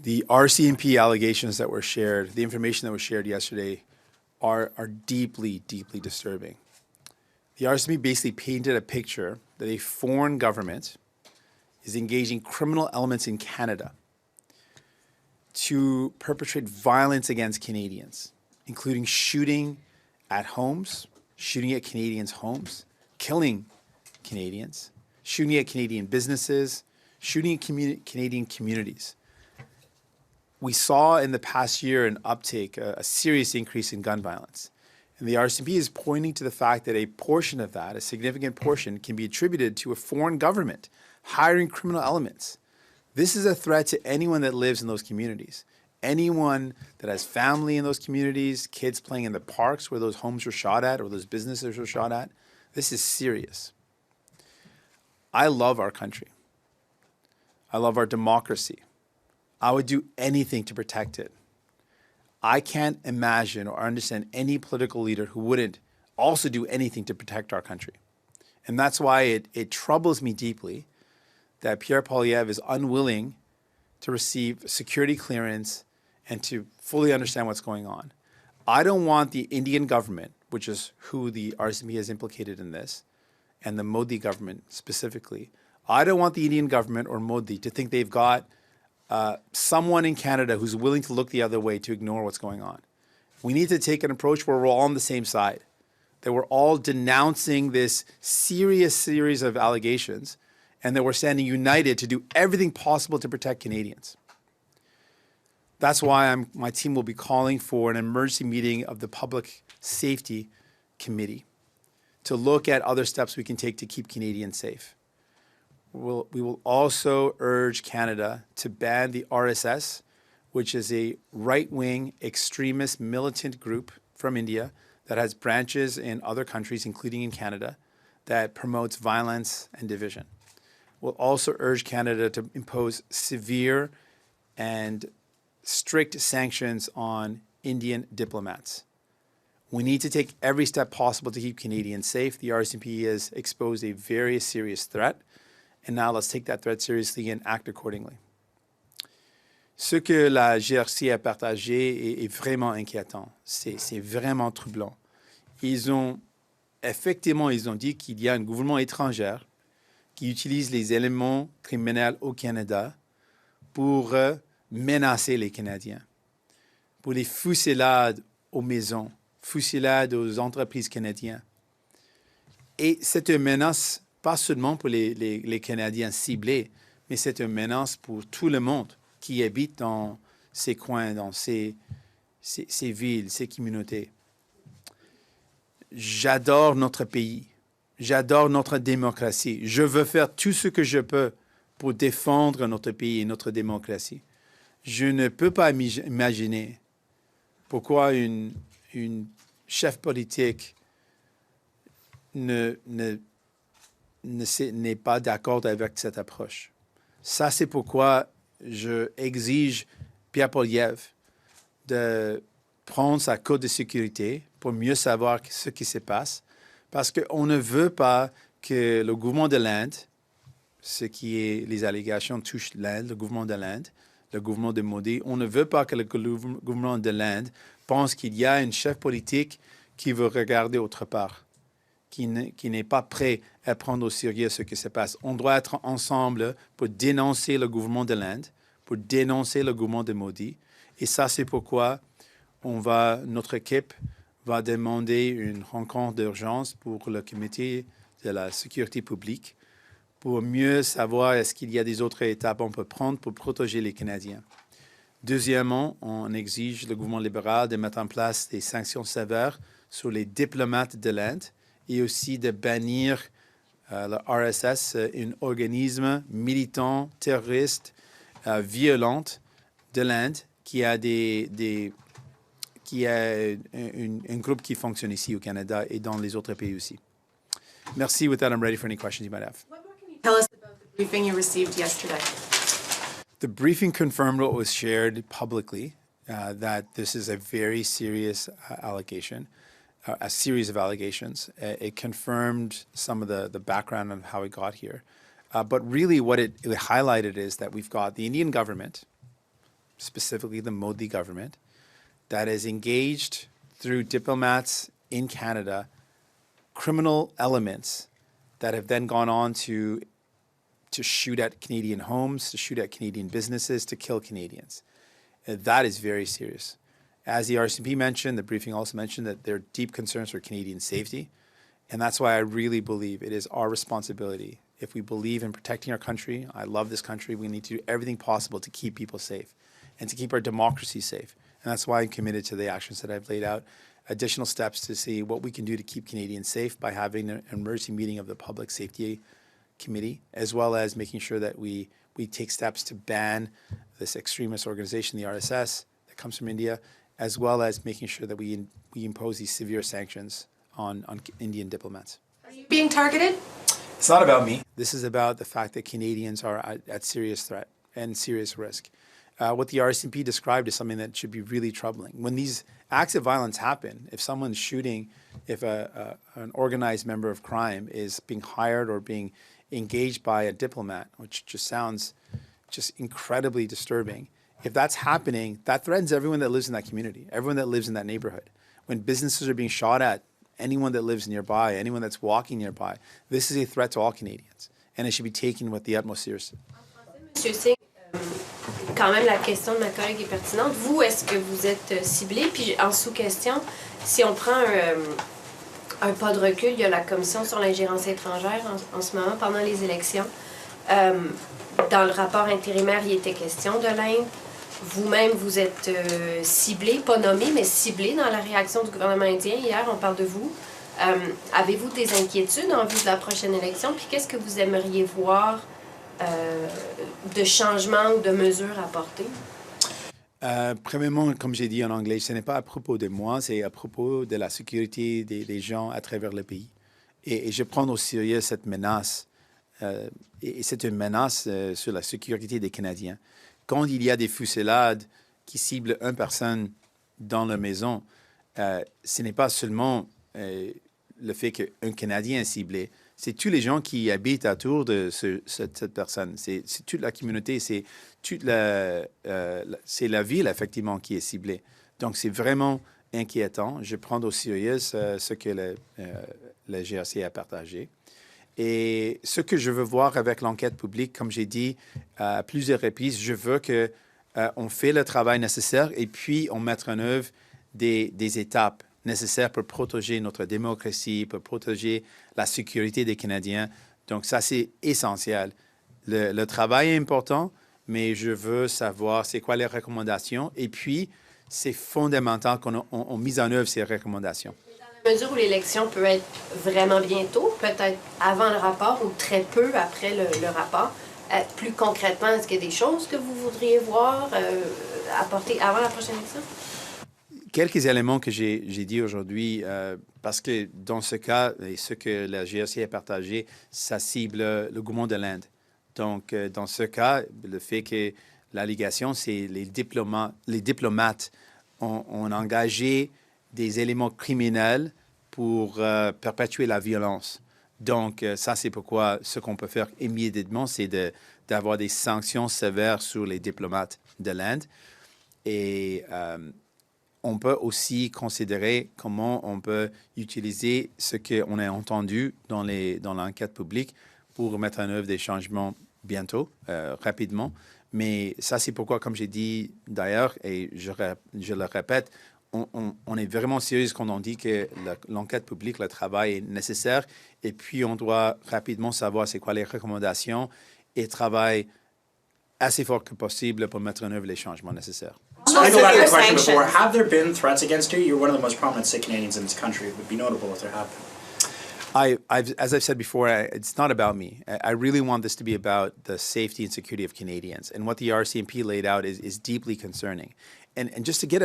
The RCMP allegations that were shared, the information that was shared yesterday, are deeply, deeply disturbing. The RCMP basically painted a picture that a foreign government is engaging criminal elements in Canada to perpetrate violence against Canadians, including shooting at homes, shooting at Canadians' homes, killing Canadians, shooting at Canadian businesses, shooting at Canadian communities. We saw in the past year an uptake, a serious increase in gun violence. And the RCMP is pointing to the fact that a portion of that, a significant portion, can be attributed to a foreign government hiring criminal elements. This is a threat to anyone that lives in those communities. Anyone that has family in those communities, kids playing in the parks where those homes were shot at or those businesses were shot at. This is serious. I love our country. I love our democracy. I would do anything to protect it. I can't imagine or understand any political leader who wouldn't also do anything to protect our country. And that's why it troubles me deeply that Pierre Poilievre is unwilling to receive security clearance and to fully understand what's going on. I don't want the Indian government, which is who the RCMP has implicated in this, and the Modi government specifically, I don't want the Indian government or Modi to think they've got someone in Canada who's willing to look the other way to ignore what's going on. We need to take an approach where we're all on the same side, that we're all denouncing this serious series of allegations, and that we're standing united to do everything possible to protect Canadians. That's why my team will be calling for an emergency meeting of the Public Safety Committee to look at other steps we can take to keep Canadians safe. We will also urge Canada to ban the RSS, which is a right-wing extremist militant group from India that has branches in other countries, including in Canada, that promotes violence and division. We'll also urge Canada to impose severe and strict sanctions on Indian diplomats. We need to take every step possible to keep Canadians safe. The RCMP has exposed a very serious threat. And now let's take that threat seriously and act accordingly. Ce que la GRC a partagé est vraiment inquiétant. C'est vraiment troublant. Ils ont dit qu'il y a un gouvernement étranger qui utilise les éléments criminels au Canada pour menacer les Canadiens, pour les fusillades aux maisons, fusillades aux entreprises canadiennes. Et c'est une menace pas seulement pour les Canadiens ciblés, mais c'est une menace pour tout le monde qui habite dans ces coins, dans ces villes, ces communautés. J'adore notre pays. J'adore notre démocratie. Je veux faire tout ce que je peux pour défendre notre pays et notre démocratie. Je ne peux pas imaginer pourquoi une chef politique n'est pas d'accord avec cette approche. Ça, c'est pourquoi je exige Pierre Poilievre de prendre sa cote de sécurité pour mieux savoir ce qui se passe, parce qu'on ne veut pas que le gouvernement de l'Inde, ce qui est les allégations touchent l'Inde, le gouvernement de l'Inde, le gouvernement de Modi, on ne veut pas que le gouvernement de l'Inde pense qu'il y a un chef politique qui veut regarder autre part, qui n'est pas prêt à prendre au sérieux ce qui se passe. On doit être ensemble pour dénoncer le gouvernement de l'Inde, pour dénoncer le gouvernement de Modi. Et ça, c'est pourquoi notre équipe va demander une rencontre d'urgence pour le comité de la sécurité publique pour mieux savoir est-ce qu'il y a des autres étapes qu'on peut prendre pour protéger les Canadiens. Deuxièmement, on exige le gouvernement libéral de mettre en place des sanctions sévères sur les diplomates de l'Inde et aussi de bannir le RSS, un organisme militant, terroriste, violent de l'Inde qui a un groupe qui fonctionne ici au Canada et dans les autres pays aussi. Merci. With that, I'm ready for any questions you might have. What more can you tell us about the briefing you received yesterday? The briefing confirmed what was shared publicly, that this is a very serious allegation, a series of allegations. It confirmed some of the background on how it got here. But really what it highlighted is that we've got the Indian government specifically the Modi government, that has engaged through diplomats in Canada criminal elements that have then gone on to shoot at Canadian homes, to shoot at Canadian businesses, to kill Canadians. That is very serious. As the RCMP mentioned, the briefing also mentioned that there are deep concerns for Canadian safety. And that's why I really believe it is our responsibility. If we believe in protecting our country, I love this country, we need to do everything possible to keep people safe and to keep our democracy safe. And that's why I'm committed to the actions that I've laid out, additional steps to see what we can do to keep Canadians safe by having an emergency meeting of the Public Safety Committee, as well as making sure that we take steps to ban this extremist organization, the RSS, that comes from India, as well as making sure that we impose these severe sanctions on Indian diplomats. Are you being targeted? It's not about me. This is about the fact that Canadians are at serious threat and serious risk. What the RCMP described is something that should be really troubling. When these acts of violence happen, if someone's shooting, if an organized member of crime is being hired or being engaged by a diplomat, which just sounds just incredibly disturbing, if that's happening, that threatens everyone that lives in that community, everyone that lives in that neighborhood. When businesses are being shot at, anyone that lives nearby, anyone that's walking nearby, this is a threat to all Canadians, and it should be taken with the utmost seriousness. Monsieur Singh, quand même la question de ma collègue est pertinente. Vous, est-ce que vous êtes ciblé? Puis en sous-question, si on prend un pas de recul, il y a la Commission sur l'ingérence étrangère en ce moment, pendant les élections. Dans le rapport intérimaire, il était question de l'Inde. Vous-même, vous êtes ciblé, pas nommé, mais ciblé dans la réaction du gouvernement indien. Hier, on parle de vous. Avez-vous des inquiétudes en vue de la prochaine élection? Puis qu'est-ce que vous aimeriez voir de changements ou de mesures apportées? Premièrement, comme j'ai dit en anglais, ce n'est pas à propos de moi, c'est à propos de la sécurité des gens à travers le pays. Et je prends au sérieux cette menace. Et c'est une menace sur la sécurité des Canadiens. Quand il y a des fusillades qui ciblent une personne dans la maison, ce n'est pas seulement le fait qu'un Canadien est ciblé, c'est tous les gens qui habitent autour de cette personne. C'est toute la communauté, c'est la ville, effectivement, qui est ciblée. Donc, c'est vraiment inquiétant. Je prends au sérieux ce que le GRC a partagé. Et ce que je veux voir avec l'enquête publique, comme j'ai dit à plusieurs reprises, je veux qu'on fait le travail nécessaire et puis on mette en œuvre des étapes nécessaires pour protéger notre démocratie, pour protéger la sécurité des Canadiens. Donc ça, c'est essentiel. Le travail est important, mais je veux savoir c'est quoi les recommandations et puis c'est fondamental qu'on mette en œuvre ces recommandations. Dans la mesure où l'élection peut être vraiment bientôt, peut-être avant le rapport ou très peu après le rapport, plus concrètement, est-ce qu'il y a des choses que vous voudriez voir apporter avant la prochaine élection? Quelques éléments que j'ai dit aujourd'hui, parce que dans ce cas, et ce que la GRC a partagé, ça cible le gouvernement de l'Inde. Donc, dans ce cas, le fait que l'allégation, c'est les diplomates ont engagé des éléments criminels pour perpétuer la violence. Donc, ça, c'est pourquoi ce qu'on peut faire immédiatement, c'est d'avoir des sanctions sévères sur les diplomates de l'Inde. Et on peut aussi considérer comment on peut utiliser ce qu'on a entendu dans l'enquête publique pour mettre en œuvre des changements bientôt, rapidement. Mais ça, c'est pourquoi, comme j'ai dit d'ailleurs, et je le répète, on est vraiment sérieux quand on dit que l'enquête publique, le travail est nécessaire. Et puis, on doit rapidement savoir c'est quoi les recommandations et travailler assez fort que possible pour mettre en œuvre les changements nécessaires. I go back to the question before. Have there been threats against you? You're one of the most prominent Sikh Canadians in this country. It would be notable if there have been. As I've said before, it's not about me. I really want this to be about the safety and security of Canadians. And what the RCMP laid out is deeply concerning. And just to get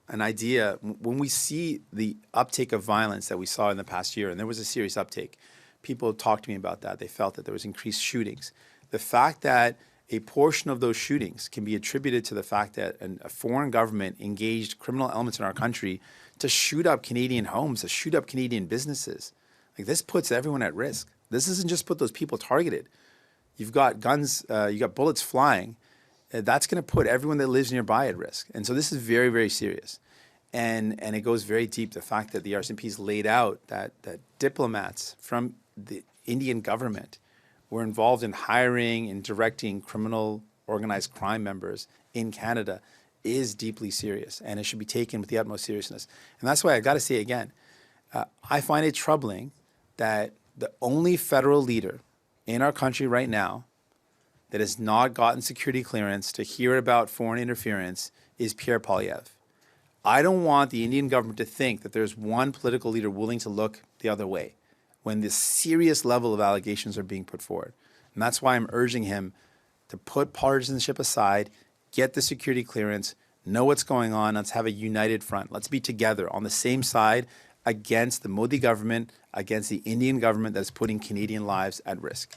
an idea, when we see the uptake of violence that we saw in the past year, and there was a serious uptake, people talked to me about that. They felt that there was increased shootings. The fact that a portion of those shootings can be attributed to the fact that a foreign government engaged criminal elements in our country to shoot up Canadian homes, to shoot up Canadian businesses. Like, this puts everyone at risk. This doesn't just put those people targeted. You've got guns, you got bullets flying. that's going to put everyone that lives nearby at risk. And so this is very, very serious. And it goes very deep, the fact that the RCMP has laid out that diplomats from the Indian government were involved in hiring and directing criminal organized crime members in Canada is deeply serious, and it should be taken with the utmost seriousness. And that's why I got to say again, I find it troubling that the only federal leader in our country right now that has not gotten security clearance to hear about foreign interference is Pierre Poilievre. I don't want the Indian government to think that there's one political leader willing to look the other way when this serious level of allegations are being put forward. And that's why I'm urging him to put partisanship aside, get the security clearance, know what's going on, let's have a united front. Let's be together on the same side against the Modi government, against the Indian government that's putting Canadian lives at risk.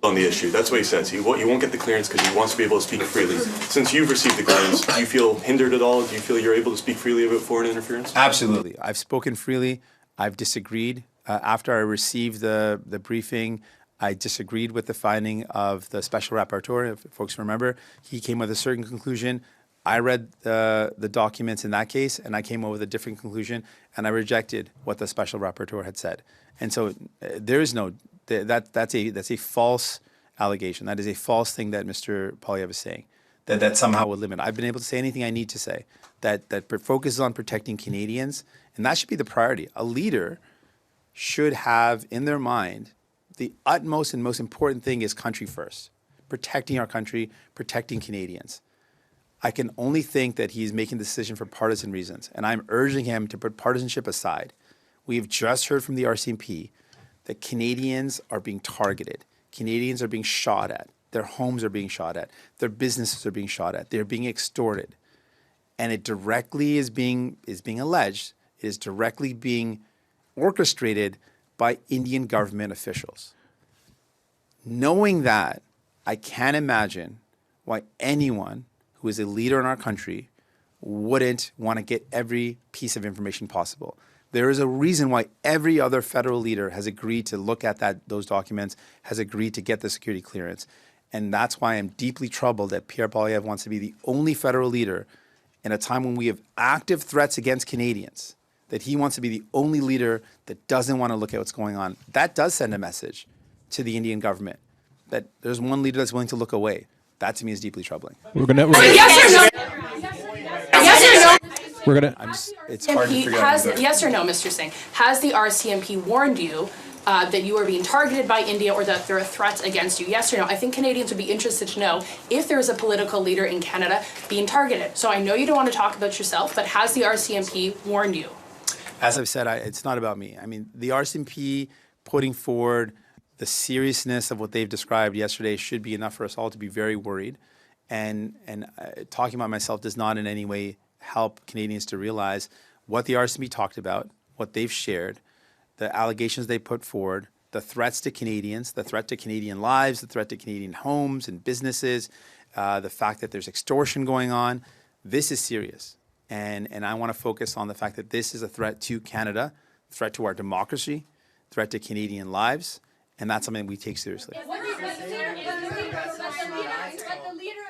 On the issue, that's what he says. He won't get the clearance because he wants to be able to speak freely. Since you've received the clearance, do you feel hindered at all? Do you feel you're able to speak freely about foreign interference? Absolutely. I've spoken freely. I've disagreed. After I received the briefing, I disagreed with the finding of the special rapporteur. If folks remember, he came with a certain conclusion. I read the documents in that case, and I came up with a different conclusion, and I rejected what the special rapporteur had said. And so there is no, that's a false allegation. That is a false thing that Mr. Poilievre is saying, that somehow would limit. I've been able to say anything I need to say that focuses on protecting Canadians, and that should be the priority. A leader should have in their mind the utmost and most important thing is country first, protecting our country, protecting Canadians. I can only think that he's making the decision for partisan reasons, and I'm urging him to put partisanship aside. We have just heard from the RCMP that Canadians are being targeted. Canadians are being shot at. Their homes are being shot at. Their businesses are being shot at. They're being extorted. And it directly is being alleged, it is directly being orchestrated by Indian government officials. Knowing that, I can't imagine why anyone who is a leader in our country wouldn't want to get every piece of information possible. There is a reason why every other federal leader has agreed to look at those documents, has agreed to get the security clearance. And that's why I'm deeply troubled that Pierre Poilievre wants to be the only federal leader in a time when we have active threats against Canadians, that he wants to be the only leader that doesn't want to look at what's going on. That does send a message to the Indian government that there's one leader that's willing to look away. That to me is deeply troubling. Yes or no? It's hard to figure out. Yes or no, Mr. Singh, has the RCMP warned you that you are being targeted by India or that there are threats against you? Yes or no? I think Canadians would be interested to know if there is a political leader in Canada being targeted. So I know you don't want to talk about yourself, but has the RCMP warned you? As I've said, it's not about me. I mean, the RCMP putting forward the seriousness of what they've described yesterday should be enough for us all to be very worried. And talking about myself does not in any way help Canadians to realize what the RCMP talked about, what they've shared, the allegations they put forward, the threats to Canadians, the threat to Canadian lives, the threat to Canadian homes and businesses, the fact that there's extortion going on. This is serious. And I want to focus on the fact that this is a threat to Canada, threat to our democracy, threat to Canadian lives, and that's something we take seriously.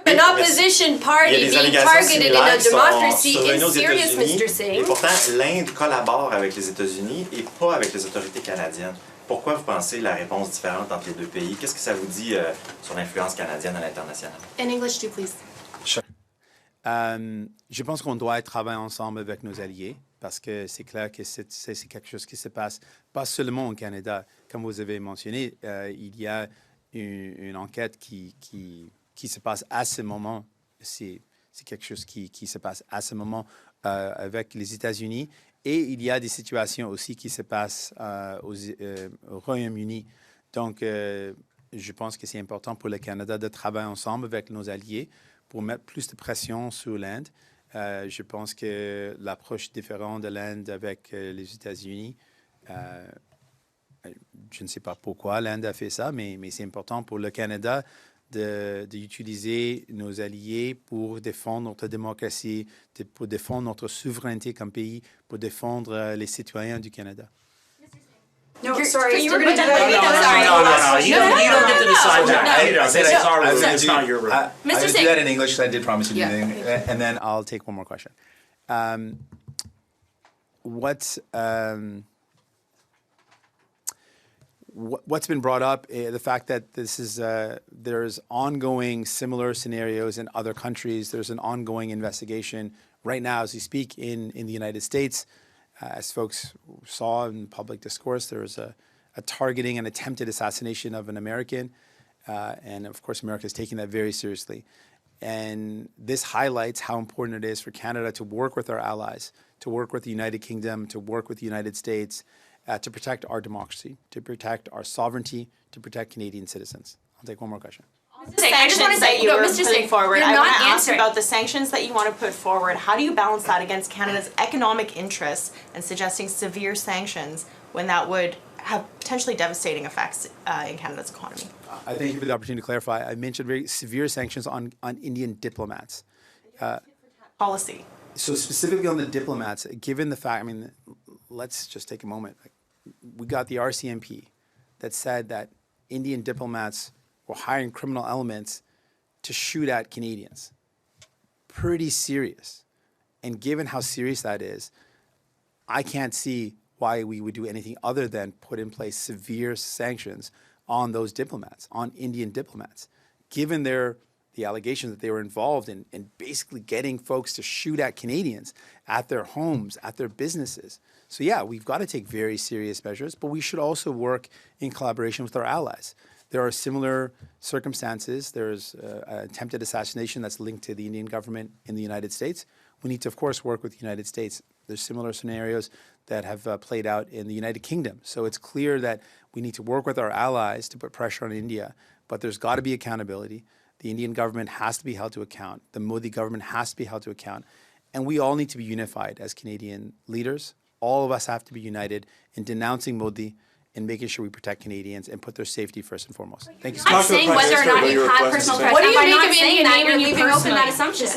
An opposition party being targeted in a democracy is serious, Mr. Singh. Et pourtant, l'Inde collabore avec les États-Unis et pas avec les autorités canadiennes. Pourquoi vous pensez la réponse différente entre les deux pays? Qu'est-ce que ça vous dit sur l'influence canadienne à l'international? In English, too, please. Sure. Je pense qu'on doit travailler ensemble avec nos alliés parce que c'est clair que c'est quelque chose qui se passe pas seulement au Canada. Comme vous avez mentionné, il y a une enquête qui se passe à ce moment. C'est quelque chose qui se passe à ce moment avec les États-Unis. Et il y a des situations aussi qui se passent au Royaume-Uni. Donc, je pense que c'est important pour le Canada de travailler ensemble avec nos alliés pour mettre plus de pression sur l'Inde. Je pense que l'approche différente de l'Inde avec les États-Unis, je ne sais pas pourquoi l'Inde a fait ça, mais c'est important pour le Canada d'utiliser nos alliés pour défendre notre démocratie, pour défendre notre souveraineté comme pays, pour défendre les citoyens du Canada. No, sorry. you were Stephen, gonna did I- do that. sorry. No. You don't get to decide that. No. This is our I room. was gonna It's do- not your room. I Mr. would Singh. do that in English, 'cause I did promise you Yeah, anything, and then I'll take one more question. What's been brought up, the fact that this is there's ongoing similar scenarios in other countries. There's an ongoing investigation right now as we speak in the United States. As folks saw in public discourse, there was a targeting and attempted assassination of an American. And of course, America is taking that very seriously. And this highlights how important it is for Canada to work with our allies, to work with the United Kingdom, to work with the United States, to protect our democracy, to protect our sovereignty, to protect Canadian citizens. I'll take one more question. I just want to say, you were Mr. putting Singh, forward. you're I not want to ask answering. about the sanctions that you want to put forward. How do you balance that against Canada's economic interests and suggesting severe sanctions when that would have potentially devastating effects in Canada's economy? I thank you for the opportunity to clarify. I mentioned very severe sanctions on Indian diplomats. Policy. So specifically on the diplomats, given the fact, I mean, let's just take a moment. We got the RCMP that said that Indian diplomats were hiring criminal elements to shoot at Canadians. Pretty serious. And given how serious that is, I can't see why we would do anything other than put in place severe sanctions on those diplomats, on Indian diplomats, given the allegations that they were involved in basically getting folks to shoot at Canadians, at their homes, at their businesses. So yeah, we've got to take very serious measures, but we should also work in collaboration with our allies. There are similar circumstances. There's an attempted assassination that's linked to the Indian government in the United States. We need to, of course, work with the United States. There's similar scenarios that have played out in the United Kingdom. So it's clear that we need to work with our allies to put pressure on India, but there's got to be accountability. The Indian government has to be held to account. The Modi government has to be held to account. And we all need to be unified as Canadian leaders. All of us have to be united in denouncing Modi and making sure we protect Canadians and put their safety first and foremost. Thank you so I'm much. saying whether or not you had personal threats. What do you By make not of saying India that, naming you're you leaving open personally? that assumption.